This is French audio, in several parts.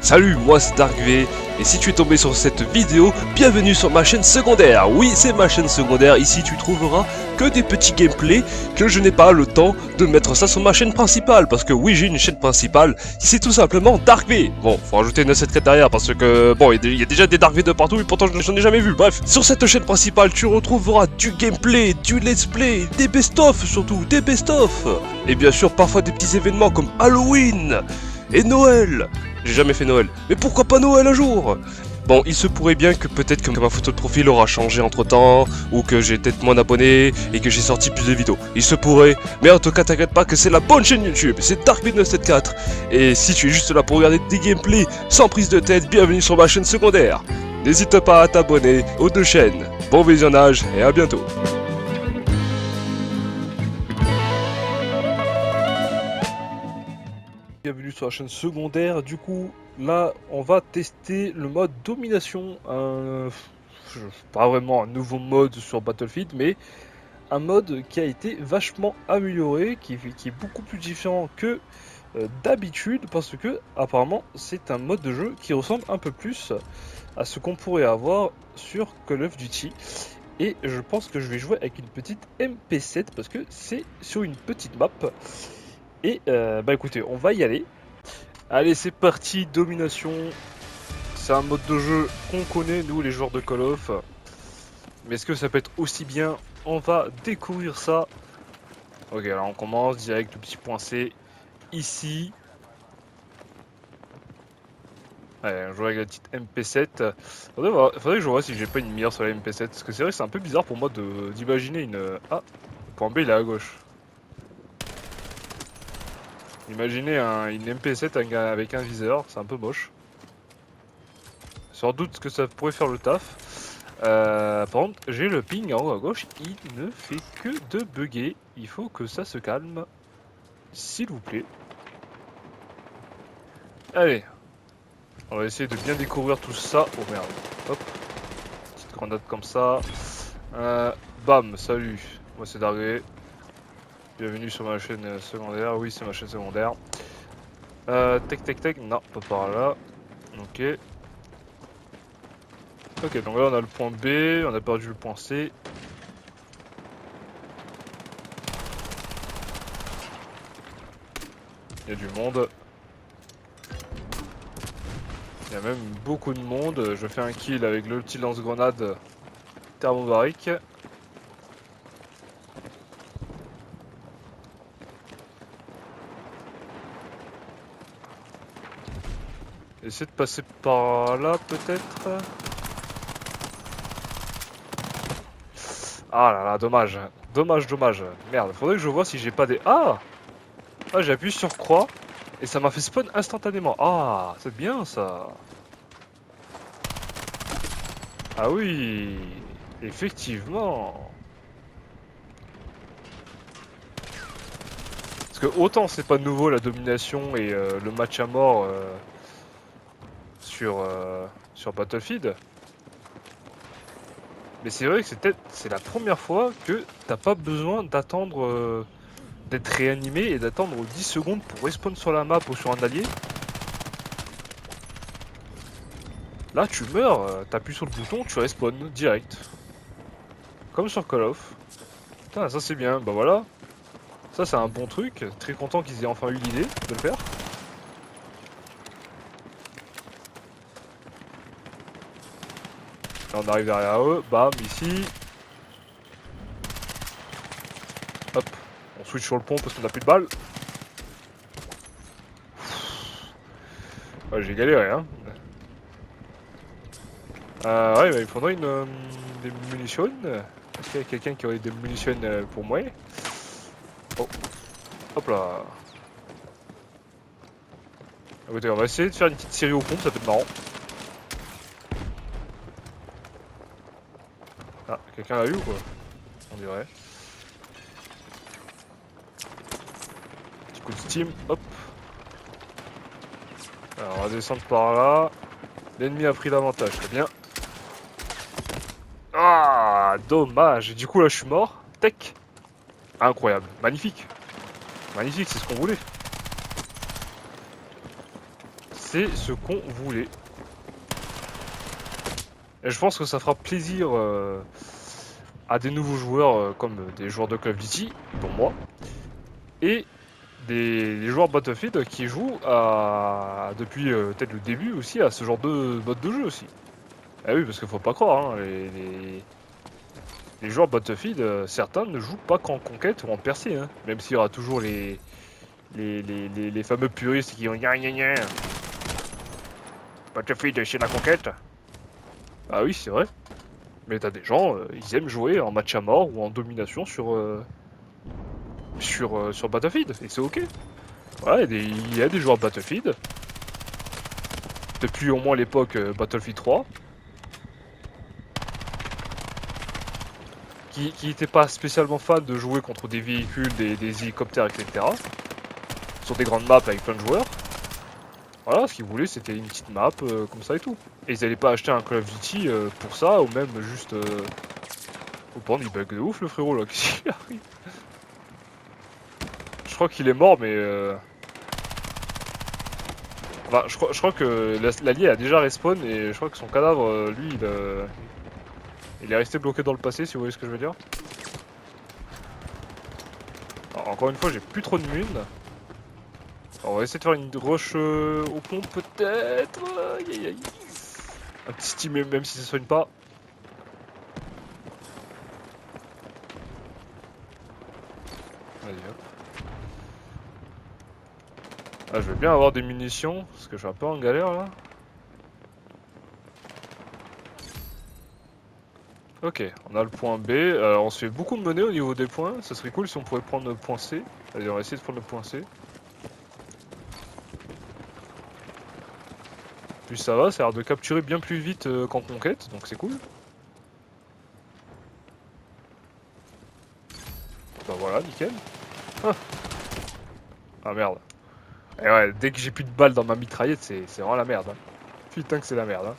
Salut, moi c'est DarkV, et si tu es tombé sur cette vidéo, bienvenue sur ma chaîne secondaire. Oui, c'est ma chaîne secondaire, ici tu trouveras que des petits gameplays que je n'ai pas le temps de mettre ça sur ma chaîne principale, parce que oui, j'ai une chaîne principale, c'est tout simplement DarkV. Bon, faut rajouter une secrétariat parce que, bon, il y a déjà des DarkV de partout, et pourtant je n'en ai jamais vu. Bref, sur cette chaîne principale, tu retrouveras du gameplay, du let's play, des best-of surtout, des best-of, et bien sûr parfois des petits événements comme Halloween et Noël. J'ai jamais fait Noël, mais pourquoi pas Noël un jour? Bon, il se pourrait bien que peut-être que ma photo de profil aura changé entre temps, ou que j'ai peut-être moins d'abonnés, et que j'ai sorti plus de vidéos. Il se pourrait, mais en tout cas t'inquiète pas que c'est la bonne chaîne YouTube, c'est DarkV974. Et si tu es juste là pour regarder des gameplays sans prise de tête, bienvenue sur ma chaîne secondaire. N'hésite pas à t'abonner aux deux chaînes. Bon visionnage et à bientôt. Bienvenue sur la chaîne secondaire. Du coup, là, on va tester le mode domination. Pas vraiment un nouveau mode sur Battlefield, mais un mode qui a été vachement amélioré, qui est beaucoup plus différent que d'habitude, parce que apparemment c'est un mode de jeu qui ressemble un peu plus à ce qu'on pourrait avoir sur Call of Duty. Et je pense que je vais jouer avec une petite MP7 parce que c'est sur une petite map. Et bah écoutez, on va y aller. Allez, c'est parti, domination. C'est un mode de jeu qu'on connaît, nous, les joueurs de Call of. Mais est-ce que ça peut être aussi bien? On va découvrir ça. Ok, alors on commence direct, le petit point C, ici. Allez, on joue avec la petite MP7. Faudrait que je vois si j'ai pas une mire sur la MP7. Parce que c'est vrai que c'est un peu bizarre pour moi d'imaginer une... Ah, le point B il est à gauche. Imaginez une MP7 avec un viseur, c'est un peu moche. Sans doute que ça pourrait faire le taf. Par contre, j'ai le ping en haut à gauche, il ne fait que de bugger. Il faut que ça se calme, s'il vous plaît. Allez, on va essayer de bien découvrir tout ça. Oh merde, hop, petite grenade comme ça. Bam, salut, moi c'est Dargué. Bienvenue sur ma chaîne secondaire. Oui, c'est ma chaîne secondaire. Tech, non, pas par là. Ok. Ok, donc là on a le point B, on a perdu le point C. Il y a du monde. Il y a même beaucoup de monde. Je fais un kill avec le petit lance-grenade thermobarique. Essayer de passer par là peut-être. Ah là là, dommage. Dommage. Merde, faudrait que je vois si j'ai pas des... Ah, j'ai appuyé sur croix et ça m'a fait spawn instantanément. Ah, c'est bien ça. Ah oui, effectivement. Parce que autant c'est pas nouveau la domination et le match à mort sur Battlefield. Mais c'est vrai que c'est la première fois que t'as pas besoin d'attendre d'être réanimé et d'attendre 10 secondes pour respawn sur la map ou sur un allié. Là tu meurs, t'appuies sur le bouton, tu respawn direct. Comme sur Call of. Putain, ça c'est bien, bah voilà. Ça c'est un bon truc, très content qu'ils aient enfin eu l'idée de le faire. Là on arrive derrière eux, bam, ici. Hop, on switch sur le pont parce qu'on a plus de balles. Ouais, j'ai galéré hein. Ouais, bah, il faudrait des munitions. Est-ce qu'il y a quelqu'un qui aurait des munitions pour moi? Oh, hop là. Écoutez, on va essayer de faire une petite série aux pompes, ça peut être marrant. Ah, quelqu'un l'a eu ou quoi? On dirait. Petit coup de steam, hop. Alors on va descendre par là. L'ennemi a pris l'avantage, très bien. Ah, dommage. Du coup là je suis mort. Tech. Incroyable, magnifique. Magnifique, c'est ce qu'on voulait. c'est ce qu'on voulait. Et je pense que ça fera plaisir à des nouveaux joueurs comme des joueurs de Call of Duty, dont moi, et des joueurs Battlefield qui jouent depuis peut-être le début aussi à ce genre de mode de jeu aussi. Ah oui, parce qu'il faut pas croire, hein, les joueurs Battlefield, certains ne jouent pas qu'en conquête ou en percée, hein, même s'il y aura toujours les fameux puristes qui ont gna gna gna. Battlefield c'est la conquête. Ah oui, c'est vrai. Mais t'as des gens, ils aiment jouer en match à mort ou en domination sur Battlefield, et c'est ok. Voilà, il y a des joueurs Battlefield. Depuis au moins l'époque Battlefield 3. Qui n'étaient pas spécialement fans de jouer contre des véhicules, des hélicoptères, etc. Sur des grandes maps avec plein de joueurs. Voilà, ce qu'ils voulaient c'était une petite map comme ça et tout. Et ils n'allaient pas acheter un Call of Duty pour ça, ou même juste... Faut prendre, il bug de ouf le frérot là, qu'est-ce qu'il arrive? Je crois qu'il est mort mais... Enfin, je crois que l'allié a déjà respawn et je crois que son cadavre, lui, il est resté bloqué dans le passé, si vous voyez ce que je veux dire. Alors, encore une fois, j'ai plus trop de mun. Alors, on va essayer de faire une rush au pont, peut-être. Aïe aïe aïe. Un petit steam, même si ça soigne pas. Allez hop. Ah, je vais bien avoir des munitions, parce que je suis un peu en galère là. Ok, on a le point B. On se fait beaucoup de monnaie au niveau des points. Ça serait cool si on pouvait prendre le point C. Allez, on va essayer de prendre le point C. Puis ça va, ça a l'air de capturer bien plus vite qu'en conquête, donc c'est cool. Bah voilà, nickel. Ah merde. Et ouais, dès que j'ai plus de balles dans ma mitraillette, c'est vraiment la merde. Hein. Putain que c'est la merde. Hein.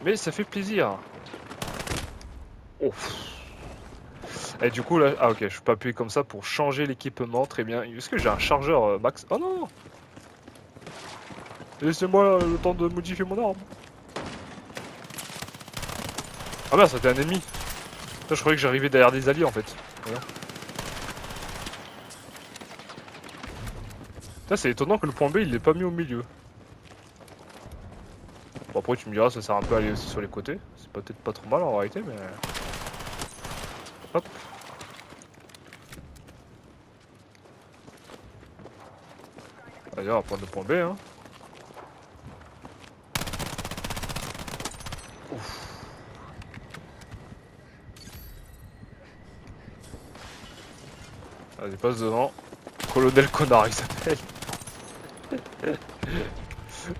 Mais ça fait plaisir. Oh. Et du coup là, ah ok, je peux appuyer comme ça pour changer l'équipement, très bien. Est-ce que j'ai un chargeur max? Oh non. Laissez-moi le temps de modifier mon arme. Ah merde, c'était un ennemi. Là, je croyais que j'arrivais derrière des alliés en fait. Voilà. Là, c'est étonnant que le point B il l'ait pas mis au milieu. Bon, après, tu me diras, ça sert un peu à aller aussi sur les côtés. C'est peut-être pas trop mal en réalité, mais. Hop. Allez, on va prendre le point B, hein. Ouf. Allez, passe devant. Colonel Connard, il s'appelle.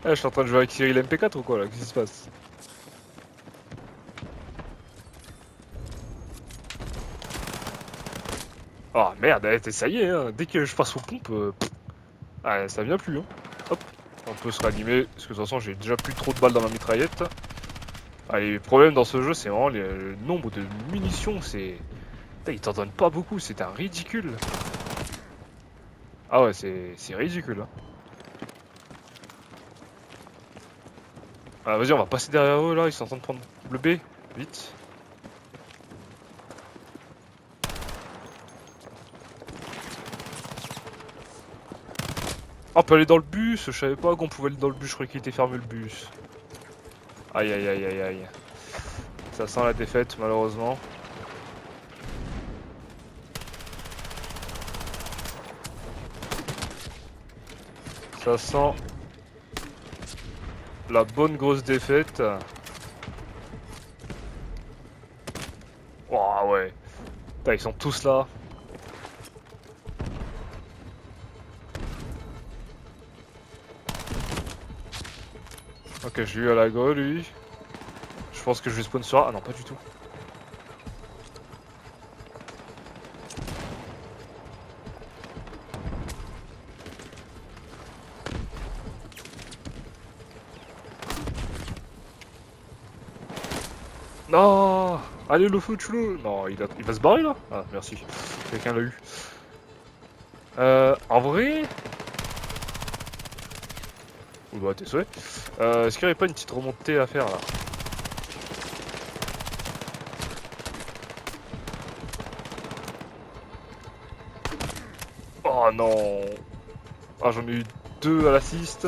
Ah, je suis en train de jouer avec Cyril MP4 ou quoi là? Qu'est-ce qui se passe? Oh merde, ça y est, hein. Dès que je passe aux pompes, ah, ça vient plus. Hein. Hop, on peut se réanimer, parce que de toute façon j'ai déjà plus trop de balles dans ma mitraillette. Allez, le problème dans ce jeu, c'est vraiment le nombre de munitions, c'est... Ils t'en donnent pas beaucoup, c'est un ridicule. Ah ouais, c'est ridicule. Hein. Ah, vas-y, on va passer derrière eux là, ils sont en train de prendre le B, vite. Ah, on peut aller dans le bus, je savais pas qu'on pouvait aller dans le bus, je croyais qu'il était fermé le bus. Aïe aïe aïe aïe aïe. Ça sent la défaite malheureusement. Ça sent la bonne grosse défaite. Oh ouais. Putain, ils sont tous là. Ok, j'ai eu à la go lui. Je pense que je vais spawn sur A. Ah non, pas du tout. Non. Allez le feu, tu-le. Non, il va se barrer là. Ah, merci. Quelqu'un l'a eu. En vrai... Bah, tes souhaits. Est-ce qu'il n'y avait pas une petite remontée à faire là? Oh non! Ah, j'en ai eu 2 à l'assist.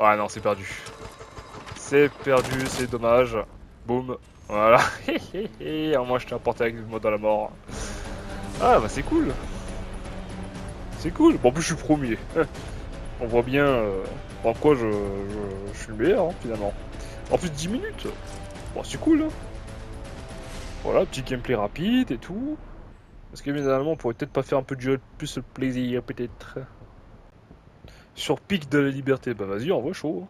Ah non, c'est perdu. C'est perdu, c'est dommage. Boum. Voilà. Moi, je t'ai apporté avec le mode à la mort. Ah, bah c'est cool. C'est cool. Bon, en plus, je suis premier. On voit bien en quoi je suis le meilleur, hein, finalement. En plus, 10 minutes. Bon, c'est cool. Hein. Voilà, petit gameplay rapide et tout. Parce qu'évidemment, on pourrait peut-être pas faire un peu de jeu, plus le plaisir, peut-être. Sur Pic de la Liberté, bah vas-y, envoie chaud.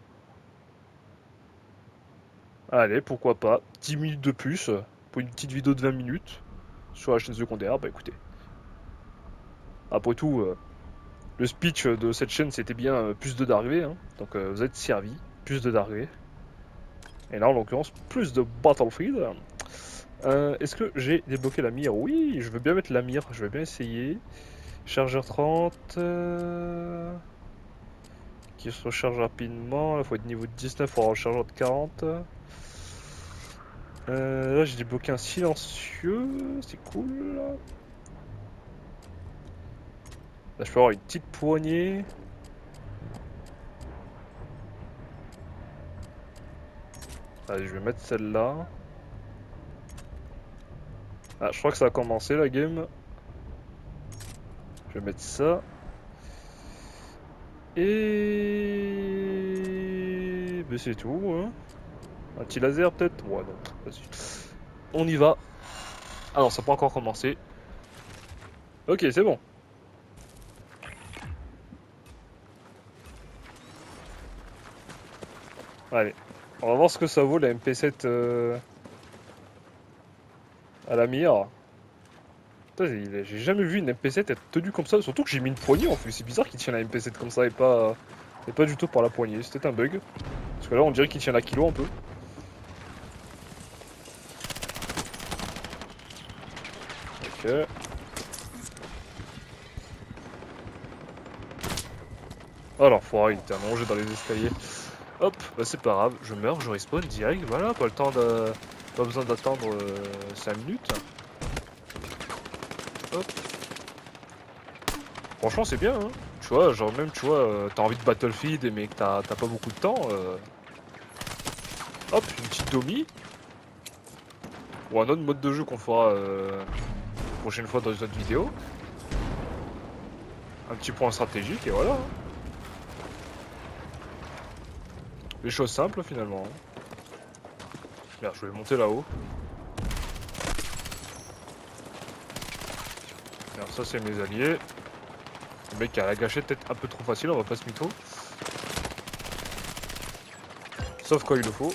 Allez, pourquoi pas. 10 minutes de plus pour une petite vidéo de 20 minutes sur la chaîne secondaire, bah écoutez. Après tout, le speech de cette chaîne c'était bien plus de d'arrivée, hein. Donc vous êtes servi, plus de d'arrivée. Et là en l'occurrence, plus de Battlefield. Est-ce que j'ai débloqué la mire? Oui, je veux bien mettre la mire, je vais bien essayer. Chargeur 30. Qui se recharge rapidement. Là, faut être niveau 19 pour avoir le chargeur de 40. Là, j'ai débloqué un silencieux. C'est cool. Là, je peux avoir une petite poignée. Allez, je vais mettre celle-là. Ah, je crois que ça a commencé la game. Je vais mettre ça. Et... ben, c'est tout. Hein. Un petit laser peut-être? Ouais, non. Vas-y. On y va. Ah non, ça n'a pas encore commencé. Ok, c'est bon. Allez. On va voir ce que ça vaut la MP7 à la mire. J'ai jamais vu une MP7 être tenue comme ça, surtout que j'ai mis une poignée en fait. C'est bizarre qu'il tienne la MP7 comme ça et pas du tout par la poignée. C'était un bug. Parce que là on dirait qu'il tient la kilo un peu. Ok. Oh l'enfoiré, il était allongé dans les escaliers. Hop, bah c'est pas grave, je meurs, je respawn direct, voilà, pas le temps de. Pas besoin d'attendre 5 minutes. Hop. Franchement c'est bien hein. Tu vois, genre même tu vois, t'as envie de Battlefield mais que t'as pas beaucoup de temps. Hop, une petite Domi. Ou un autre mode de jeu qu'on fera prochaine fois dans une autre vidéo. Un petit point stratégique et voilà. Les choses simples finalement. Merde, je vais monter là-haut. Merde, ça c'est mes alliés. Le mec a la gâchette peut-être un peu trop facile, on va pas se mytho. Sauf quand il le faut.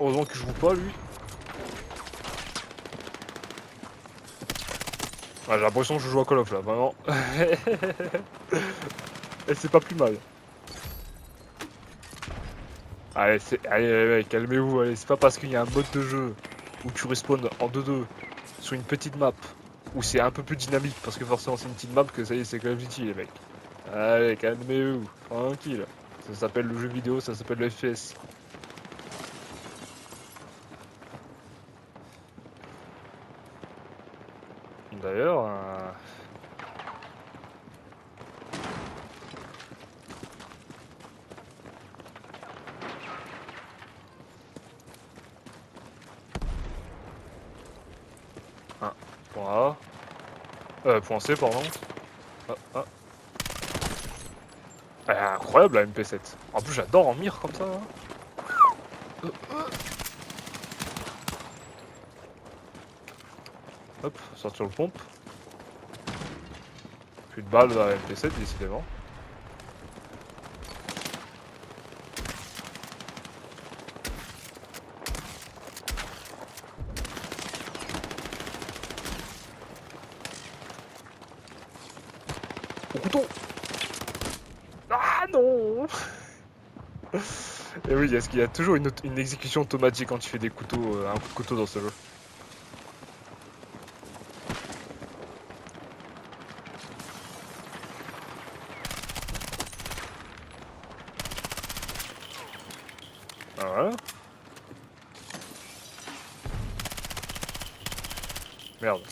Heureusement qu'il joue pas lui. Ah, j'ai l'impression que je joue à Call of là, vraiment. Et c'est pas plus mal. Allez, calmez-vous, allez, c'est pas parce qu'il y a un mode de jeu où tu respawns en 2-2 sur une petite map où c'est un peu plus dynamique parce que forcément c'est une petite map que ça y est, c'est Call of Duty les mecs. Allez, calmez-vous, tranquille. Ça s'appelle le jeu vidéo, ça s'appelle le FPS. D'ailleurs, point A. Point C, pardon. Ah, ah. Elle est incroyable la MP7. En plus, j'adore en mire comme ça. Hein. Hop, sortir le pompe. Plus de balles dans la MP7, décidément. Au couteau. Ah non. Et oui, est-ce qu'il y a toujours une exécution automatique quand tu fais des couteaux, un coup de couteau dans ce jeu. Ah, voilà. Merde.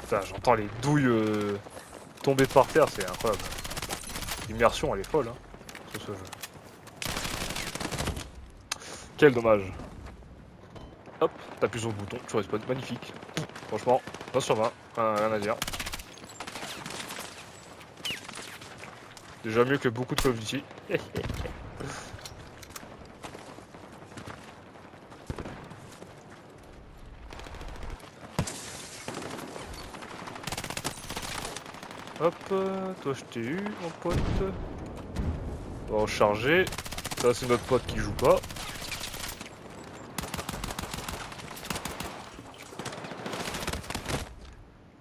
Putain, j'entends les douilles tomber par terre, c'est incroyable. L'immersion, elle est folle, hein, sur ce jeu. Quel dommage. Hop, t'appuies sur le bouton, tu respawn, magnifique. Franchement, 20 sur 20, rien à dire. Déjà mieux que beaucoup de Call of Duty. Hop, toi je t'ai eu, mon pote. On va recharger. Ça, c'est notre pote qui joue pas.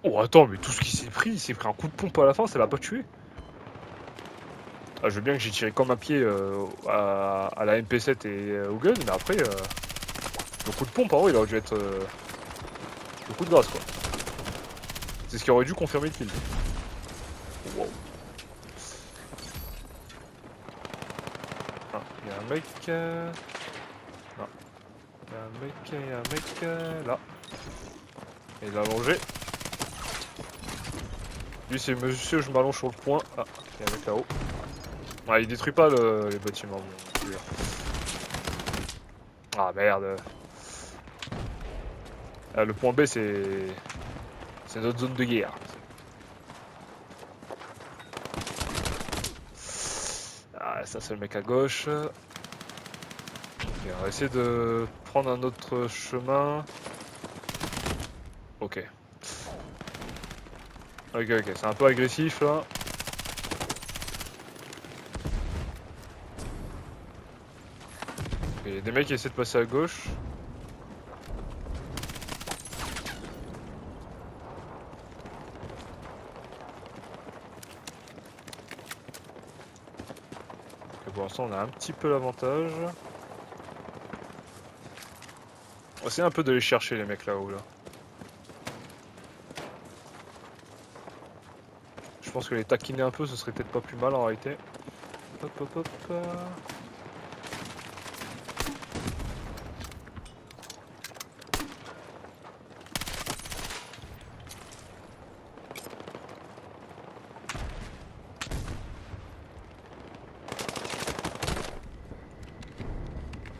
Oh, attends, mais tout ce qu'il s'est pris, il s'est pris un coup de pompe à la fin, ça l'a pas tué. Ah, je veux bien que j'ai tiré comme un pied à la MP7 et au gun, mais après, le coup de pompe, en vrai, il aurait dû être le coup de grâce, quoi. C'est ce qui aurait dû confirmer le kill. Wow. Ah, il y a un mec. Non. Il y a un mec là. Il est allongé. Lui, c'est monsieur, je m'allonge sur le point. Ah, il y a un mec là-haut. Ah, il détruit pas les bâtiments, bon, je veux dire. Ah merde. Ah, le point B, c'est notre zone de guerre. Ah, ça c'est le mec à gauche. Ok, on va essayer de prendre un autre chemin. Ok. Ok, c'est un peu agressif là. Il y a des mecs qui essaient de passer à gauche. Ok, pour l'instant on a un petit peu l'avantage. On va essayer un peu de les chercher les mecs là-haut là. Je pense que les taquiner un peu ce serait peut-être pas plus mal en réalité. Hop hop hop.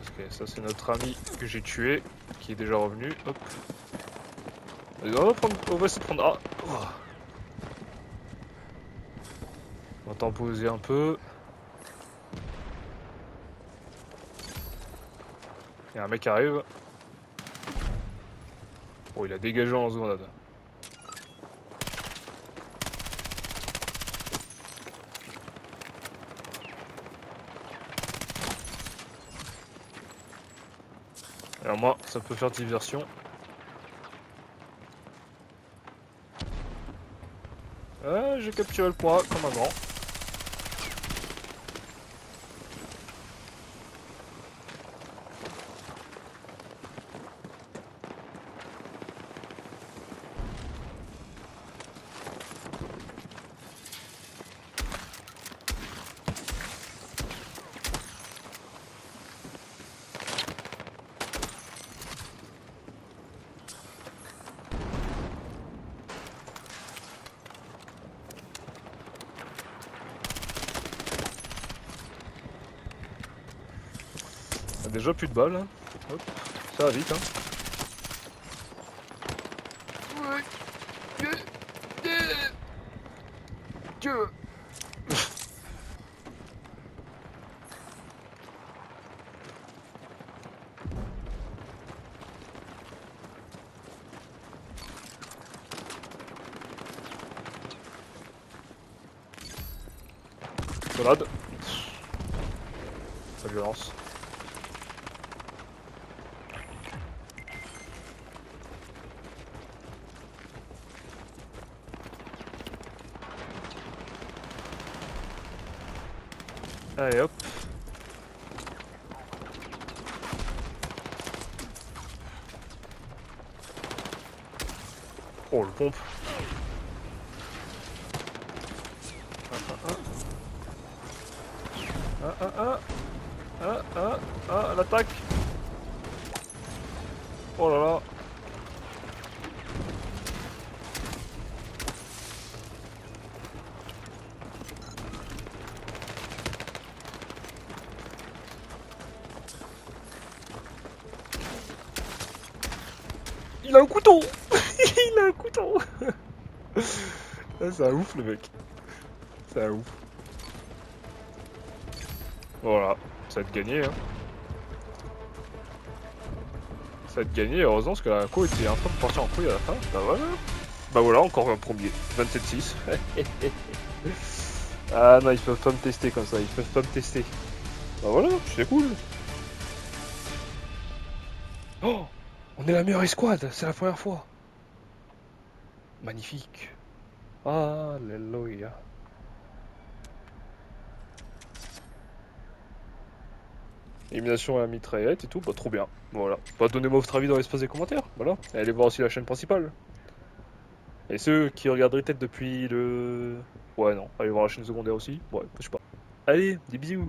Ok, ça c'est notre ami que j'ai tué, qui est déjà revenu. Hop. On va essayer de prendre. Ah. Oh. On va temposer un peu. Il y a un mec qui arrive. Oh, il a dégagé en zone. Alors moi, ça peut faire diversion. Ah, j'ai capturé le point comme un grand. On a déjà plus de balles. Hein. Hop, ça va vite. Hein. Dieu. Solade. Sa violence. Allez hop. Oh le pompe. L'attaque. Oh là là. Il a un couteau. Il a un couteau. C'est un ouf le mec. C'est un ouf. Voilà, ça va être gagné hein. Ça va être gagné, heureusement parce que la co était en train de partir en couille à la fin. Bah voilà, encore un premier. 27-6. Ah non, ils peuvent pas me tester comme ça, ils peuvent pas me tester. Bah voilà, c'est cool. Oh, on est la meilleure escouade, c'est la première fois. Magnifique. Alléluia. Élimination à la mitraillette et tout, bah trop bien. Voilà. Bah donnez-moi votre avis dans l'espace des commentaires, voilà. Et allez voir aussi la chaîne principale. Et ceux qui regarderaient peut-être depuis le... Ouais non, allez voir la chaîne secondaire aussi. Ouais, je sais pas. Allez, des bisous.